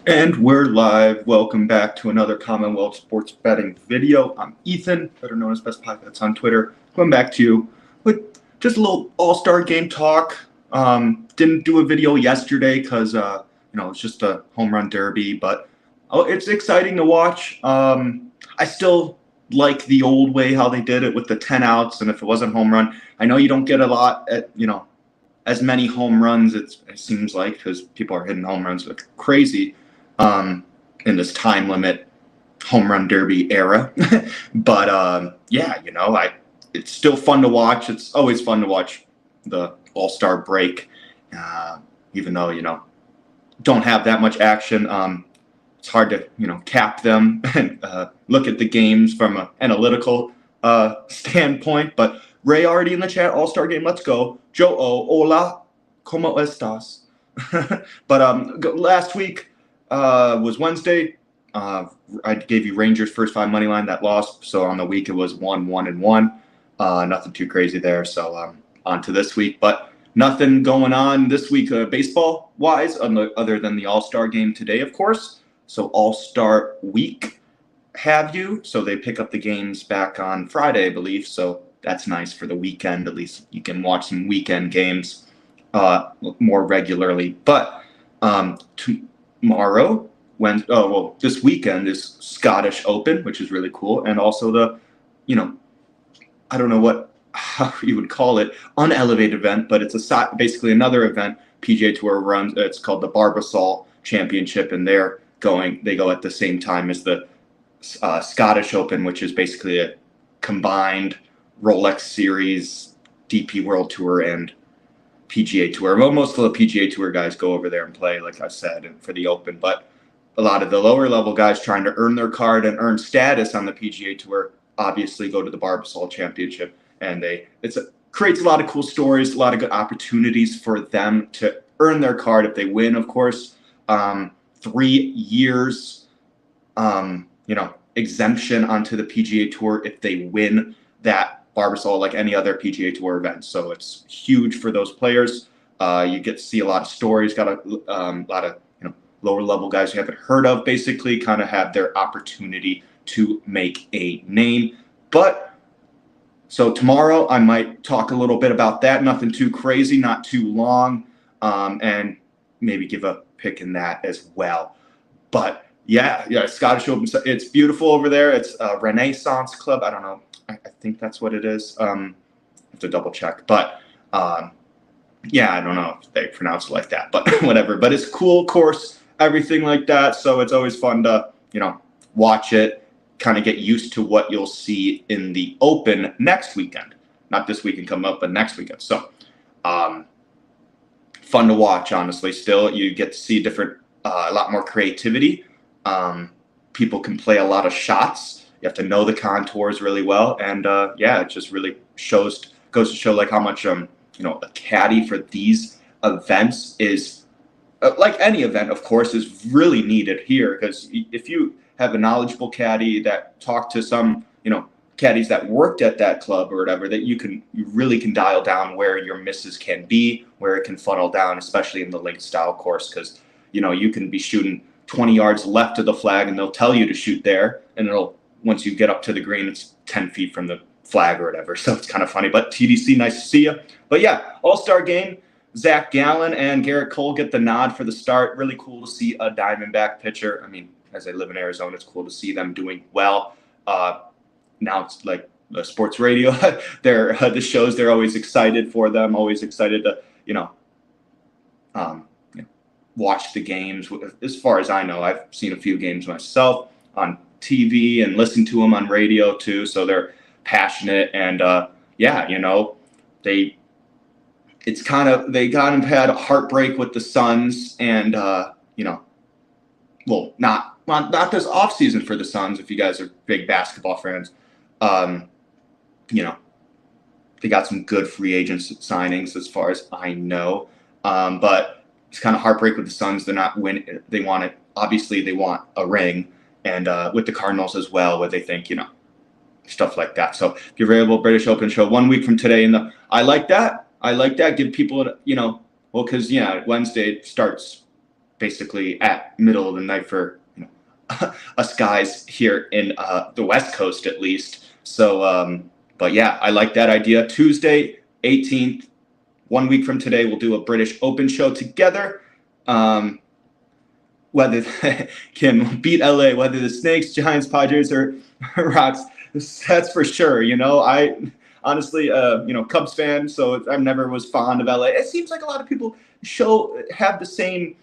And we're live. Welcome back to another Commonwealth Sports Betting video. I'm Ethan, better known as Best Pockets on Twitter. Going back to you with just a little All-Star game talk. Didn't do a video yesterday because it's just a home run derby, but it's exciting to watch. I still like the old way how they did it with the 10 outs, and if it wasn't home run, I know you don't get a lot at as many home runs. It seems like because people are hitting home runs like crazy. In this time limit home run derby era. But it's still fun to watch. It's always fun to watch the All-Star break, even though, don't have that much action. It's hard to, cap them and look at the games from an analytical standpoint. But Ray already in the chat, All-Star game, let's go. Joe, hola, ¿cómo estás? But last week, was Wednesday. I gave you Rangers first 5 money line that lost. So on the week it was 1-1-1. Nothing too crazy there. So on to this week, but nothing going on this week baseball wise other than the All-Star game today, of course. So All-Star week have you. So they pick up the games back on Friday, I believe. So that's nice for the weekend. At least you can watch some weekend games more regularly. But tomorrow, this weekend is Scottish Open, which is really cool, and also the, I don't know how you would call it, unelevated event, but it's basically another event PGA Tour runs. It's called the Barbasol Championship, and they go at the same time as the Scottish Open, which is basically a combined Rolex Series, DP World Tour, and PGA Tour. Well, most of the PGA Tour guys go over there and play, like I said, for the Open, but a lot of the lower level guys trying to earn their card and earn status on the PGA Tour obviously go to the Barbasol Championship, and creates a lot of cool stories, a lot of good opportunities for them to earn their card if they win, of course. 3 years, exemption onto the PGA Tour if they win that Barbasol, like any other PGA Tour event. So it's huge for those players. You get to see a lot of stories. Got a lot of lower level guys you haven't heard of, basically kind of have their opportunity to make a name. But so tomorrow I might talk a little bit about that. Nothing too crazy, not too long, and maybe give a pick in that as well. But yeah, Scottish Open. It's beautiful over there. It's a Renaissance Club. I don't know. I think that's what it is. I have to double check. But I don't know if they pronounce it like that, but whatever. But it's cool course, everything like that. So it's always fun to, watch it, kind of get used to what you'll see in the Open next weekend. Not this weekend coming up, but next weekend. So fun to watch, honestly. Still, you get to see a lot more creativity. People can play a lot of shots. You have to know the contours really well, and it just really goes to show like how much a caddy for these events is, like any event, of course, is really needed here, because if you have a knowledgeable caddy that talked to some caddies that worked at that club or whatever, that you really can dial down where your misses can be, where it can funnel down, especially in the link style course, because you can be shooting 20 yards left of the flag and they'll tell you to shoot there, and once you get up to the green, it's 10 feet from the flag or whatever. So it's kind of funny. But TDC, nice to see you. But yeah, All-Star game, Zach Gallen and Garrett Cole get the nod for the start. Really cool to see a Diamondback pitcher. I mean, as I live in Arizona, it's cool to see them doing well. Now it's like the sports radio. The shows, they're always excited for them, always excited to, watch the games. As far as I know, I've seen a few games myself on TV and listened to them on radio too. So they're passionate, and they kind of had a heartbreak with the Suns, and not this offseason for the Suns. If you guys are big basketball fans, they got some good free agents signings as far as I know, but it's kind of heartbreak with the Suns. They're not winning. They want a ring, and with the Cardinals as well, where they think stuff like that. So if you're available, British Open show 1 week from today, I like that. Give people, because Wednesday starts basically at middle of the night for us guys here in the West Coast at least. So, but yeah, I like that idea. Tuesday, 18th, 1 week from today, we'll do a British Open show together. Whether can beat LA, whether the Snakes, Giants, Padres, or Rocks, that's for sure. I honestly, Cubs fan, so I never was fond of LA. It seems like a lot of people have the same,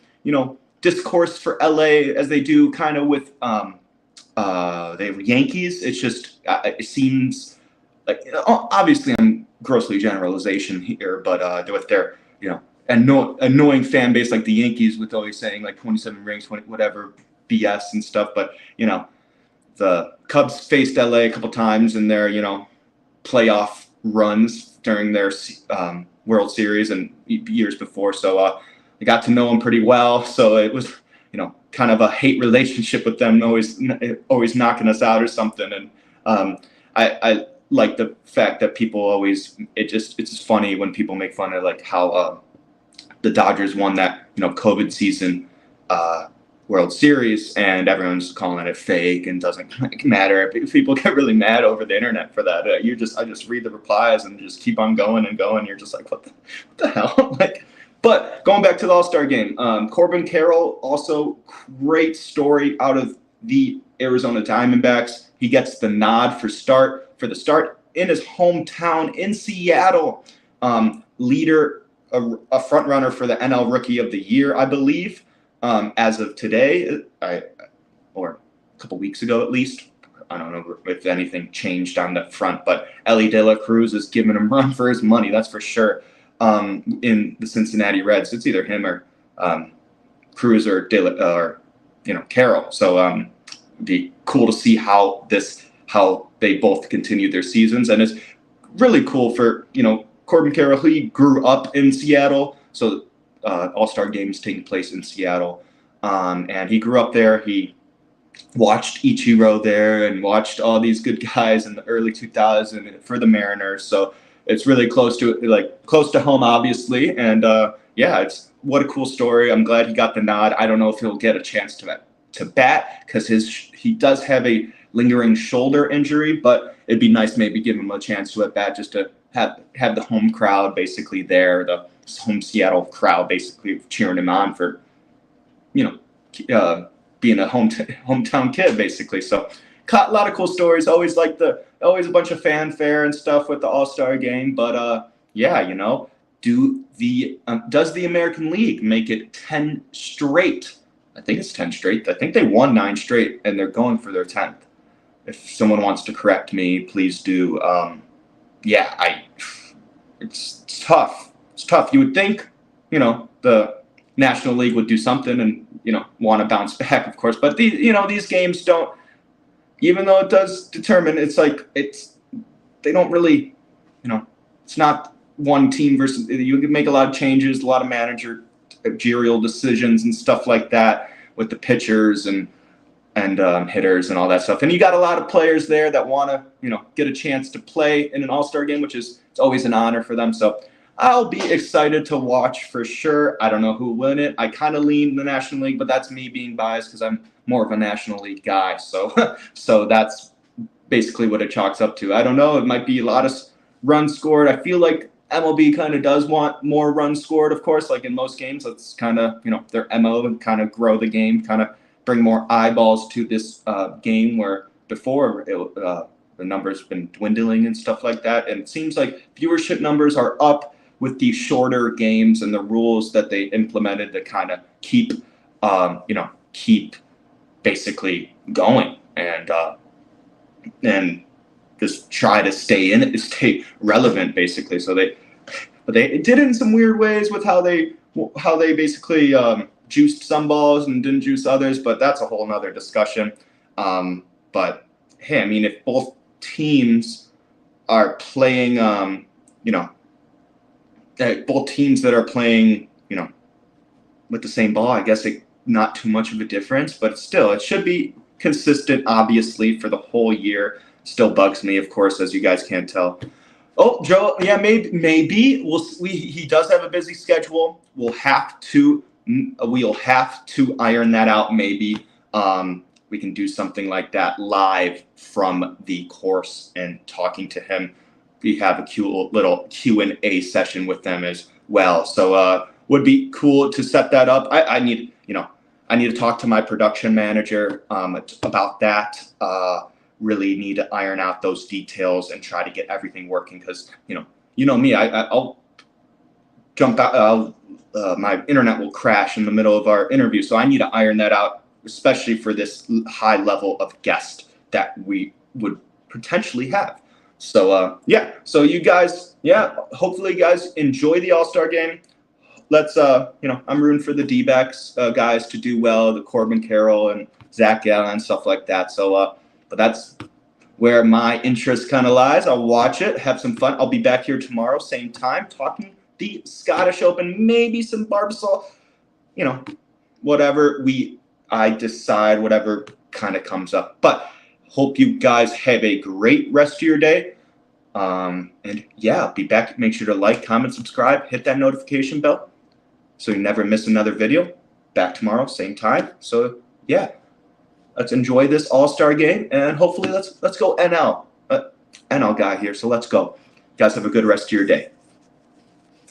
discourse for LA as they do kind of with the Yankees. It's just it seems like, obviously I'm grossly generalization here, but with their annoying fan base like the Yankees with always saying like 27 rings, 20 whatever BS and stuff. But the Cubs faced LA a couple times in their playoff runs during their World Series and years before. So I got to know them pretty well. So it was kind of a hate relationship with them, always knocking us out or something. And I like the fact that people always it's just funny when people make fun of like how the Dodgers won that COVID season World Series, and everyone's calling it fake and doesn't matter. People get really mad over the internet for that. I just read the replies and just keep on going and going. You're just like, what the hell? But going back to the All-Star game, Corbin Carroll, also great story out of the Arizona Diamondbacks. He gets the nod for the start in his hometown in Seattle. Leader, a front runner for the NL Rookie of the Year, I believe, as of today, or a couple weeks ago at least. I don't know if anything changed on that front, but Ellie De La Cruz is giving him run for his money, that's for sure. In the Cincinnati Reds, it's either him or Cruz or Carroll. So it'd be cool to see how they both continued their seasons, and it's really cool for Corbin Carroll. He grew up in Seattle, so All-Star games taking place in Seattle, and he grew up there. He watched Ichiro there and watched all these good guys in the early 2000s for the Mariners. So it's really close to home, obviously. And it's what a cool story. I'm glad he got the nod. I don't know if he'll get a chance to bat because he does have a lingering shoulder injury, but it'd be nice maybe give him a chance to at bat just to have the home crowd basically there, the home Seattle crowd basically cheering him on for being a hometown kid basically. So a lot of cool stories. Always a bunch of fanfare and stuff with the All-Star game. But does the American League make it 10 straight? I think it's 10 straight. I think they won 9 straight, and they're going for their 10th. If someone wants to correct me, please do. It's tough. It's tough. You would think, the National League would do something and, want to bounce back, of course. But these games don't, even though it does determine, they don't really, it's not one team versus, you can make a lot of changes, a lot of managerial decisions and stuff like that with the pitchers and hitters and all that stuff. And you got a lot of players there that want to, get a chance to play in an All-Star game, which is it's always an honor for them. So I'll be excited to watch for sure. I don't know who will win it. I kind of lean the National League, but that's me being biased because I'm more of a National League guy. So that's basically what it chalks up to. I don't know. It might be a lot of runs scored. I feel like MLB kind of does want more runs scored, of course, like in most games. That's kind of, their MO and kind of grow the game, kind of bring more eyeballs to this game where before the numbers been dwindling and stuff like that. And it seems like viewership numbers are up with these shorter games and the rules that they implemented to kind of keep basically going and just try to stay relevant basically. So they did it in some weird ways with how they basically juiced some balls and didn't juice others, but that's a whole nother discussion. But hey, I mean, if both teams are playing, both teams that are playing, with the same ball, I guess not too much of a difference, but still, it should be consistent, obviously, for the whole year. Still bugs me, of course, as you guys can't tell. Oh, Joe, yeah, maybe. He does have a busy schedule. We'll have to we'll have to iron that out. Maybe we can do something like that live from the course and talking to him. We have a cute little Q&A session with them as well. So would be cool to set that up. I need to talk to my production manager about that. Really need to iron out those details and try to get everything working, because you know me, I'll jump out. My internet will crash in the middle of our interview, so I need to iron that out, especially for this high level of guest that we would potentially have. So so you guys, hopefully you guys enjoy the All-Star game. Let's I'm rooting for the D-backs guys to do well, the Corbin Carroll and Zach Gallen, stuff like that. So but that's where my interest kind of lies. I'll watch it, have some fun. I'll be back here tomorrow, same time, talking the Scottish Open, maybe some Barbasol, whatever I decide, whatever kind of comes up. But hope you guys have a great rest of your day. And I'll be back. Make sure to like, comment, subscribe, hit that notification bell so you never miss another video. Back tomorrow, same time. So let's enjoy this All-Star game, and hopefully let's go NL. NL guy here, so let's go. You guys have a good rest of your day.